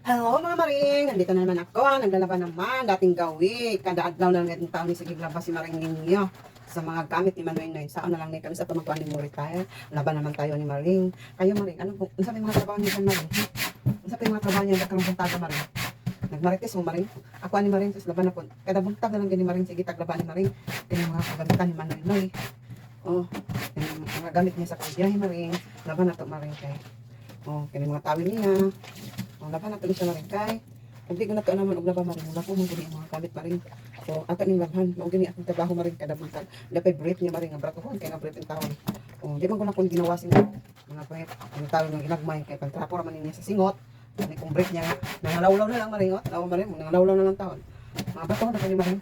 Hello mga maring! Nandito na naman ako. Naglalaban naman. Dating gawi. Kada adlaw na lang itong taon ni sige labas si maring ninyo. Sa mga gamit ni Manoy Noy. Saan na lang ni kami sa pamagkuhan ni Moritaya. Laban naman tayo ni Maring. Kayo Maring, ano po? Unsa may mga trabaho niyo kan Maring? Unsa may mga trabaho niyo dakarong buntaga Maring? Nagmarites mo Maring. Ako ani Maring sus laban na po. Kada buntag na lang gani Maring sige taglaban ni Maring. Kini mga kagamitan ni Manoy Noy. Oh, kini mga gamit niya sa pagbiyahe Maring. Laban na to Maring kay. Oh, kini mga tawil niya. Oh, laban na to siya Maring kay. Kung di ko na to naman og laban Maring. Wala ko mong gani mga gamit Maring. So, ato ning labhan. Mao gani akong trabaho Maring kada buntag. Dapat brief niya Maring ang brakuhon kay nga brief ang tawon. Oh, di man ko na kung ginawa sing mga brief. Ang tawon ng ginagmay kay pagtrapo man niya sa singot. Ani kung brief niya nangalawlaw na lang Maring. Lawa Maring, nangalawlaw na lang tawon. Mga brakuhon na kani Maring.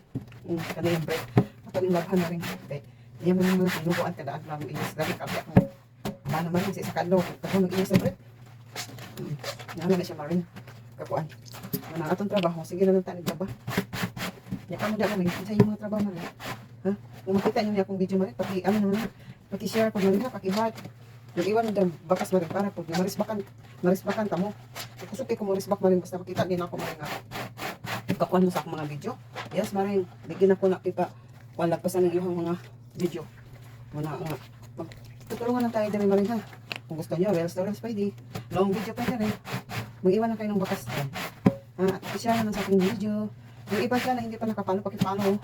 Kani yung brief. Ato ning labhan Maring. Kay diya man mga sinubuan kada adlaw inis dali ka ako. Paano man sa kadlaw, ako mag-inis sa brief. Nana na siya Maring. Kakuan. Wala atong trabaho, sige na lang tanig ba. Ya kamu dak Maring, sa imong mga trabaho Maring. Ha? Kung makita niyo akong video Maring, paki ano naman, paki share pag Maring ha, paki heart. Nag-iwan ng bakas Maring para pag marisbakan ta mo. Kusuki ko mo risbak Maring basta makita din ako Maring. Ikakuan mo sa akong mga video. Yes Maring, bigyan ako na pipa. Wala pa sa ng iyong mga video. Wala nga. Tutulungan lang tayo din Maring ha. Kung gusto niyo, reels to reels pwede. Long video pwede rin. Mag-iwan lang kayo ng bakas din. I-share naman sa aking video. Yung iba dyan na hindi pa nakapalo, pakipalo.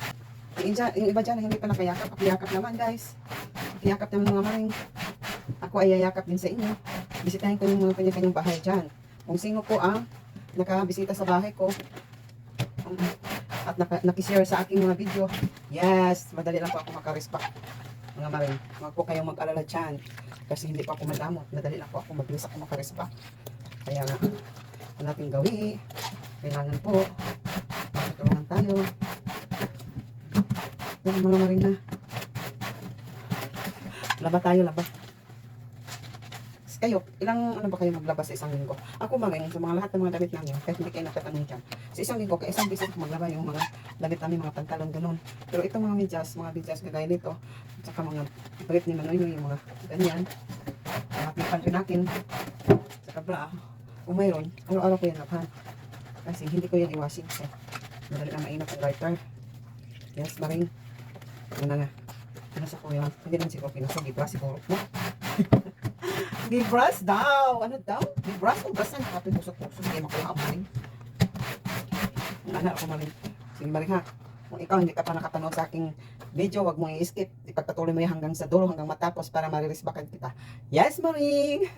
Yung iba dyan na hindi pa nakayakap, pakiyakap naman guys. Pakiyakap naman mga Maring. Ako ay yayakap din sa inyo. Bisitahin ko yung mga kanya-kanyang bahay dyan. Kung sino po ang nakabisita sa bahay ko at nakishare sa aking mga video. Yes, madali lang po ako makarespact. Mga Maring, huwag po kayong mag-alala dyan. Kasi hindi pa ako madamot. Madali lang po ako mag-list ako makarespact. Kaya nga, ang nating gawi. Kailangan po. Matulungan tayo. Yan mga Maring na. Laba tayo, laba. Kayo, ilang ano ba kayo maglaba sa isang linggo? Ako Maring, sa mga lahat ng mga damit namin, kahit hindi kayo nagtatanong dyan. Sa isang linggo, kaya isang beses ako maglaba yung mga damit namin, mga pantalon, ganun. Pero itong mga medyas kagaya nito, at saka mga brief ni Manoy, yung mga ganyan, mga pipan rin akin, saka bra, kung mayroon, araw-araw ko yan labhan. Kasi hindi ko yan i-washing. So, madali na mainap ang garter. Yes, Maring. Ano na. Pinasa ko yan. Hindi naman siguro pinasa. Gibras siguro. Gibras daw. Ano daw? Gibras o brasan? Kapit busok-busok. Hindi makuha ang Maring. Ano ako Maring. Sige Maring ha. Kung ikaw hindi ka pa nakapanood sa aking video, wag mo i-skip. Ipagpatuloy mo yan hanggang sa dulo, hanggang matapos para maririsbakan kita. Yes, Maring!